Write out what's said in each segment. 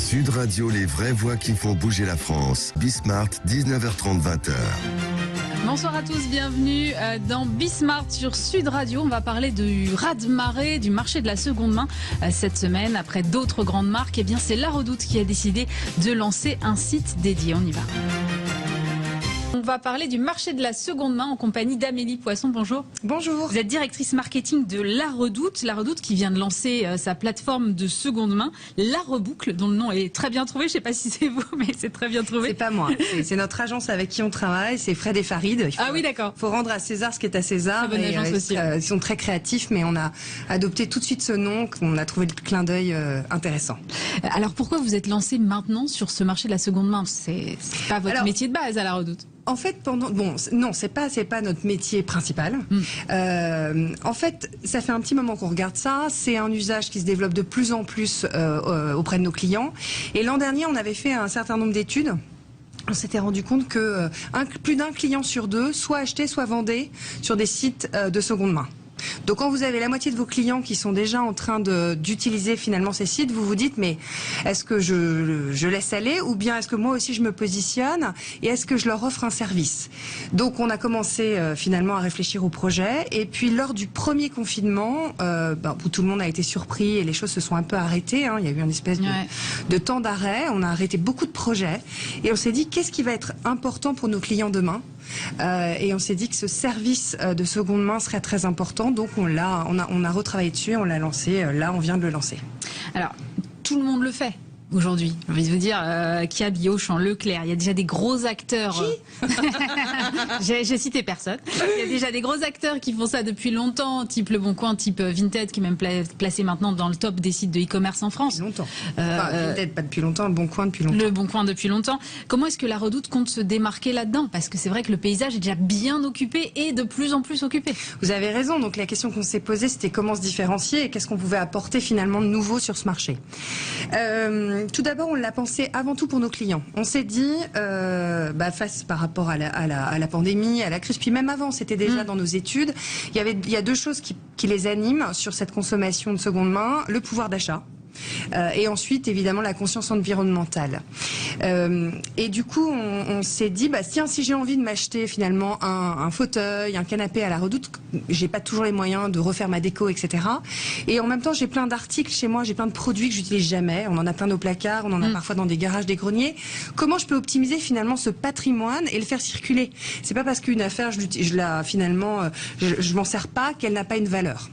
Sud Radio, les vraies voix qui font bouger la France. Bismart, 19h30, 20h. Bonsoir à tous, bienvenue dans Bismart sur Sud Radio. On va parler du raz-de-marée du marché de la seconde main cette semaine. Après d'autres grandes marques, eh bien c'est La Redoute qui a décidé de lancer un site dédié. On y va. On va parler du marché de la seconde main en compagnie d'Amélie Poisson. Bonjour. Bonjour. Vous êtes directrice marketing de La Redoute. La Redoute qui vient de lancer sa plateforme de seconde main, La Reboucle, dont le nom est très bien trouvé. Je ne sais pas si c'est vous, mais c'est très bien trouvé. C'est pas moi. C'est notre agence avec qui on travaille. C'est Fred et Farid. Ah oui, d'accord. Il faut rendre à César ce qui est à César. Très bonne agence aussi. Ils sont très créatifs, mais on a adopté tout de suite ce nom, qu'on a trouvé le clin d'œil intéressant. Alors pourquoi vous êtes lancé maintenant sur ce marché de la seconde main? C'est pas votre métier de base à La Redoute. En fait, non, c'est pas notre métier principal. En fait, ça fait un petit moment qu'on regarde ça. C'est un usage qui se développe de plus en plus auprès de nos clients. Et l'an dernier, on avait fait un certain nombre d'études. On s'était rendu compte que plus d'un client sur deux soit achetait, soit vendait sur des sites de seconde main. Donc quand vous avez la moitié de vos clients qui sont déjà en train d'utiliser finalement ces sites, vous vous dites mais est-ce que je laisse aller ou bien est-ce que moi aussi je me positionne et est-ce que je leur offre un service? Donc on a commencé finalement à réfléchir au projet et puis lors du premier confinement où tout le monde a été surpris et les choses se sont un peu arrêtées, il y a eu une espèce de temps d'arrêt, on a arrêté beaucoup de projets et on s'est dit qu'est-ce qui va être important pour nos clients demain? Et on s'est dit que ce service de seconde main serait très important, donc on a retravaillé dessus, on l'a lancé, là on vient de le lancer. Alors, tout le monde le fait aujourd'hui. J'ai envie de vous dire, Kiabi, Auchan, Leclerc, il y a déjà des gros acteurs. J'ai cité personne. Il y a déjà des gros acteurs qui font ça depuis longtemps, type Le Bon Coin, type Vinted, qui est même placé maintenant dans le top des sites de e-commerce en France. Depuis longtemps. Vinted, pas depuis longtemps, Le Bon Coin depuis longtemps. Le Bon Coin depuis longtemps. Comment est-ce que La Redoute compte se démarquer là-dedans? Parce que c'est vrai que le paysage est déjà bien occupé et de plus en plus occupé. Vous avez raison. Donc la question qu'on s'est posée, c'était comment se différencier et qu'est-ce qu'on pouvait apporter finalement de nouveau sur ce marché. Tout d'abord, on l'a pensé avant tout pour nos clients. On s'est dit, face par rapport à la pandémie, à la crise, puis même avant, c'était déjà dans nos études, il y a deux choses qui les animent sur cette consommation de seconde main, le pouvoir d'achat. Et ensuite, évidemment, la conscience environnementale. Et du coup, on s'est dit, tiens, si j'ai envie de m'acheter finalement un fauteuil, un canapé à La Redoute, j'ai pas toujours les moyens de refaire ma déco, etc. Et en même temps, j'ai plein d'articles chez moi, j'ai plein de produits que j'utilise jamais. On en a plein nos placards, on en a parfois dans des garages, des greniers. Comment je peux optimiser finalement ce patrimoine et le faire circuler? C'est pas parce qu'une affaire, je m'en sers pas qu'elle n'a pas une valeur.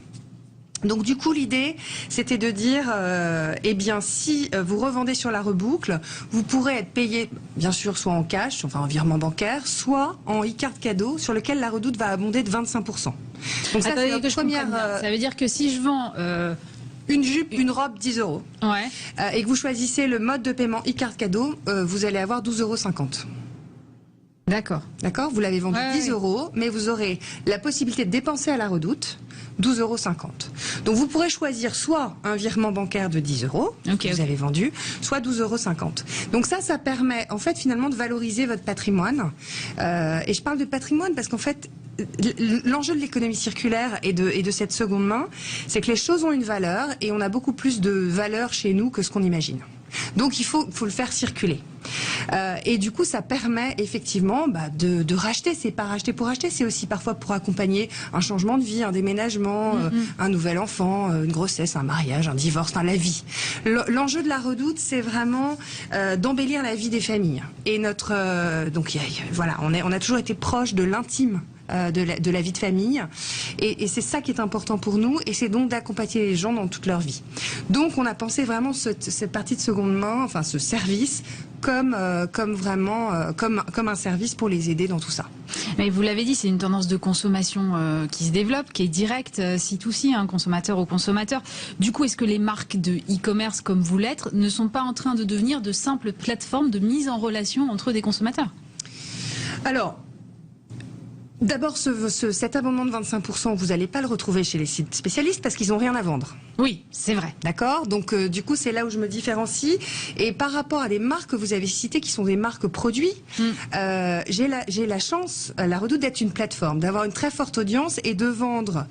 Donc du coup l'idée c'était de dire si vous revendez sur La Reboucle, vous pourrez être payé bien sûr soit en cash, enfin en virement bancaire, soit en e-carte cadeau sur lequel La Redoute va abonder de 25%. Donc ça c'est notre première. Ça veut dire que si je vends une jupe, une robe, 10 €. Et que vous choisissez le mode de paiement e-carte cadeau, vous allez avoir 12,50 €. D'accord. D'accord. Vous l'avez vendu 10 €, mais vous aurez la possibilité de dépenser à La Redoute 12,50 €. Donc vous pourrez choisir soit un virement bancaire de 10 € que vous avez vendu, soit 12,50 €. Donc ça permet en fait finalement de valoriser votre patrimoine. Et je parle de patrimoine parce qu'en fait l'enjeu de l'économie circulaire et de cette seconde main, c'est que les choses ont une valeur et on a beaucoup plus de valeur chez nous que ce qu'on imagine. Donc il faut le faire circuler. Et du coup, ça permet effectivement de racheter. C'est pas racheter pour acheter, c'est aussi parfois pour accompagner un changement de vie, un déménagement, un nouvel enfant, une grossesse, un mariage, un divorce, la vie. L'enjeu de La Redoute, c'est vraiment d'embellir la vie des familles. Et on a toujours été proche de l'intime. De la vie de famille et c'est ça qui est important pour nous et c'est donc d'accompagner les gens dans toute leur vie. Donc on a pensé vraiment cette partie de seconde main, enfin ce service comme un service pour les aider dans tout ça. Mais vous l'avez dit, c'est une tendance de consommation qui se développe, qui est directe, C2C, consommateur au consommateur. Du coup, est-ce que les marques de e-commerce comme vous l'êtes ne sont pas en train de devenir de simples plateformes de mise en relation entre des consommateurs? Alors, D'abord, cet abondement de 25%, vous n'allez pas le retrouver chez les sites spécialistes parce qu'ils n'ont rien à vendre. Oui, c'est vrai. D'accord. Donc, du coup, c'est là où je me différencie. Et par rapport à des marques que vous avez citées, qui sont des marques produits, j'ai la chance, la Redoute, d'être une plateforme, d'avoir une très forte audience et de vendre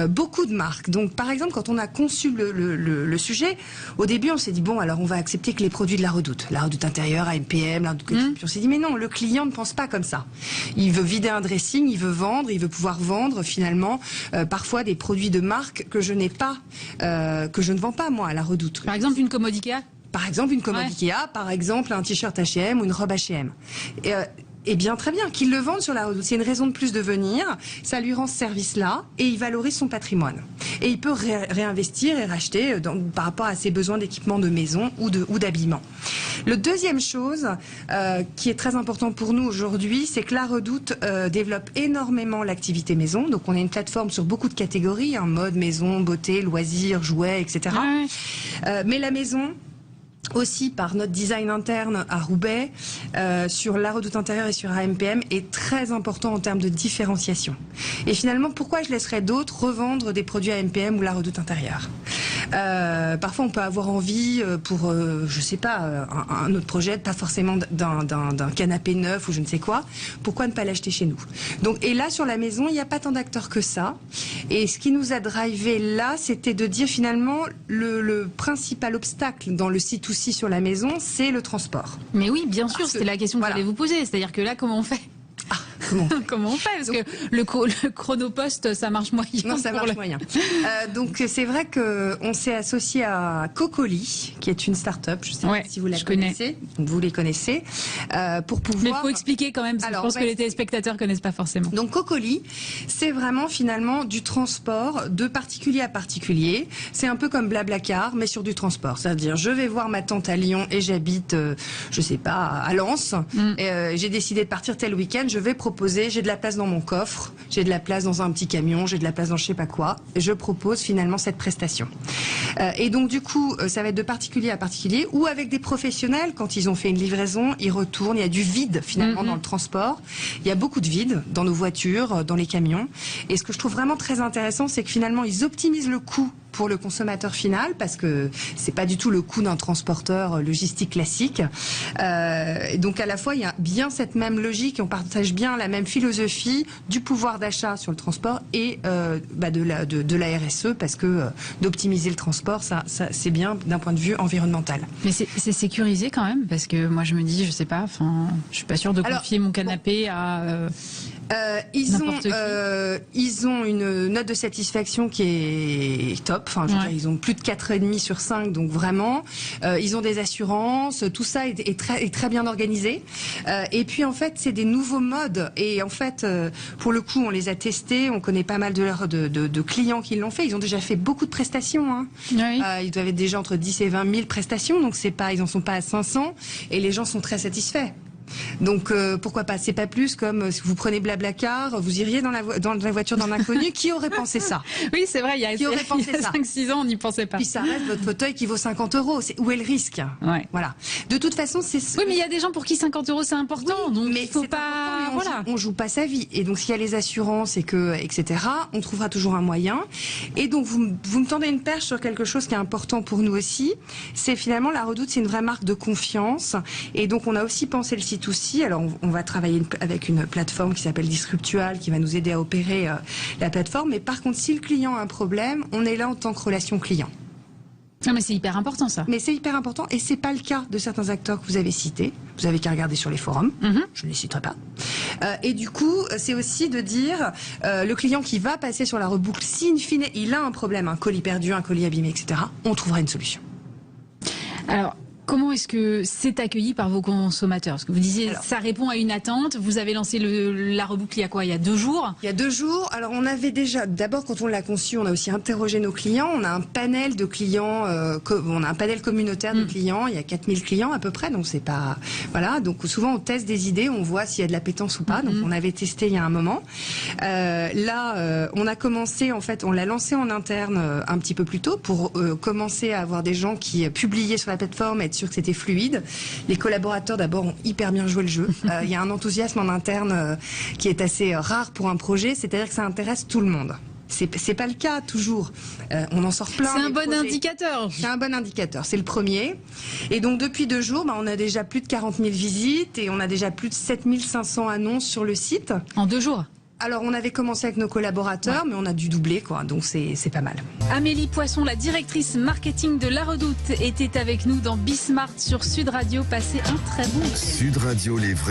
beaucoup de marques. Donc, par exemple, quand on a conçu le sujet, au début, on s'est dit, bon, alors on va accepter que les produits de la Redoute intérieure, AMPM, la Redoute. Puis on s'est dit, mais non, le client ne pense pas comme ça. Il veut vider un dressing, il veut vendre, il veut pouvoir vendre finalement parfois des produits de marque que je n'ai pas, que je ne vends pas moi à la Redoute. Par exemple, une commode Ikea. Par exemple, une commode Ikea, par exemple un t-shirt H&M ou une robe H&M. Eh bien, très bien, qu'il le vende sur la Redoute. C'est une raison de plus de venir. Ça lui rend ce service-là et il valorise son patrimoine. Et il peut réinvestir et racheter par rapport à ses besoins d'équipement de maison ou d'habillement. Le deuxième chose qui est très important pour nous aujourd'hui, c'est que la Redoute développe énormément l'activité maison. Donc, on a une plateforme sur beaucoup de catégories, mode, maison, beauté, loisirs, jouets, etc. Mais la maison, aussi par notre design interne à Roubaix, sur la Redoute intérieure et sur AMPM, est très important en termes de différenciation. Et finalement, pourquoi je laisserais d'autres revendre des produits AMPM ou la Redoute intérieure ? Parfois, on peut avoir envie pour, je sais pas, un autre projet, pas forcément d'un canapé neuf ou je ne sais quoi. Pourquoi ne pas l'acheter chez nous ? Donc, et là, sur la maison, il n'y a pas tant d'acteurs que ça. Et ce qui nous a drivé là, c'était de dire finalement le principal obstacle dans le C2C sur la maison, c'est le transport. Mais oui, bien sûr, c'était la question que j'allais vous poser. C'est-à-dire que là, comment on fait ? Comment on fait ? Parce que le chronopost, ça marche moyen. Non, ça marche moyen. Donc, c'est vrai qu'on s'est associé à Cocoli, qui est une start-up. Je ne sais pas si vous la connaissez. Vous les connaissez. Pour pouvoir... Mais il faut expliquer quand même, parce que je pense que les téléspectateurs ne connaissent pas forcément. Donc, Cocoli, c'est vraiment finalement du transport de particulier à particulier. C'est un peu comme Blablacar, mais sur du transport. C'est-à-dire, je vais voir ma tante à Lyon et j'habite, je ne sais pas, à Lens. J'ai décidé de partir tel week-end. Je vais proposer, j'ai de la place dans mon coffre, j'ai de la place dans un petit camion, j'ai de la place dans je sais pas quoi, et je propose finalement cette prestation. Et donc du coup, ça va être de particulier à particulier, ou avec des professionnels, quand ils ont fait une livraison, ils retournent, il y a du vide finalement dans le transport, il y a beaucoup de vide dans nos voitures, dans les camions, et ce que je trouve vraiment très intéressant, c'est que finalement, ils optimisent le coût pour le consommateur final, parce que c'est pas du tout le coût d'un transporteur logistique classique. Donc à la fois, il y a bien cette même logique, on partage bien la même philosophie du pouvoir d'achat sur le transport et de la RSE, parce que d'optimiser le transport, ça c'est bien d'un point de vue environnemental. Mais c'est sécurisé quand même, parce que moi je me dis, je sais pas, enfin, je suis pas sûre de confier mon canapé à... Ils ont une note de satisfaction qui est top. Enfin, je veux dire, ils ont plus de 4,5 sur 5, donc vraiment. Ils ont des assurances, tout ça est très bien organisé. Et puis en fait, c'est des nouveaux modes. Et en fait, pour le coup, on les a testés. On connaît pas mal de clients qui l'ont fait. Ils ont déjà fait beaucoup de prestations. Hein. Ils doivent être déjà entre 10 et 20 000 prestations, donc ils en sont pas à 500. Et les gens sont très satisfaits. Donc pourquoi pas, c'est pas plus comme si vous prenez Blablacar, vous iriez dans la voiture d'un inconnu, qui aurait pensé ça? Oui, c'est vrai, il y a 5-6 ans, on n'y pensait pas. Puis ça reste votre fauteuil qui vaut 50 €. Où est le risque? Voilà. De toute façon, c'est... Oui, mais il y a des gens pour qui 50 € c'est important, oui, donc mais il faut pas... On joue pas sa vie. Et donc s'il y a les assurances etc., on trouvera toujours un moyen. Et donc vous me tendez une perche sur quelque chose qui est important pour nous aussi. C'est finalement la Redoute, c'est une vraie marque de confiance. Et donc on a aussi pensé le C2C. Alors on va travailler avec une plateforme qui s'appelle Disruptual, qui va nous aider à opérer la plateforme. Mais par contre, si le client a un problème, on est là en tant que relation client. Non, mais c'est hyper important ça. Mais c'est hyper important et c'est pas le cas de certains acteurs que vous avez cités. Vous avez qu'à regarder sur les forums. Je ne les citerai pas. Et du coup, c'est aussi de dire le client qui va passer sur la reboucle, si in fine il a un problème, un colis perdu, un colis abîmé, etc., on trouvera une solution. Alors, comment est-ce que c'est accueilli par vos consommateurs? Parce que vous disiez, ça répond à une attente. Vous avez lancé la reboucle il y a quoi? Il y a 2 jours? Il y a 2 jours. Alors, on avait déjà, d'abord, quand on l'a conçu, on a aussi interrogé nos clients. On a un panel de clients, on a un panel communautaire de clients. Il y a 4000 clients à peu près. Donc, c'est pas, voilà. Donc, souvent, on teste des idées, on voit s'il y a de l'appétence ou pas. Donc, on avait testé il y a un moment. On a commencé, en fait, on l'a lancé en interne un petit peu plus tôt pour commencer à avoir des gens qui publiaient sur la plateforme, être sûr que c'était fluide. Les collaborateurs d'abord ont hyper bien joué le jeu. Il y a un enthousiasme en interne qui est assez rare pour un projet, c'est-à-dire que ça intéresse tout le monde. C'est pas le cas toujours. On en sort plein. C'est un bon projets. indicateur. C'est un bon indicateur. C'est le premier. Et donc depuis 2 jours, on a déjà plus de 40 000 visites et on a déjà plus de 7 500 annonces sur le site. En 2 jours. Alors on avait commencé avec nos collaborateurs, mais on a dû doubler, quoi. Donc c'est pas mal. Amélie Poisson, la directrice marketing de La Redoute, était avec nous dans Bismart sur Sud Radio. Passez un très bon week-end. Sud Radio, les vrais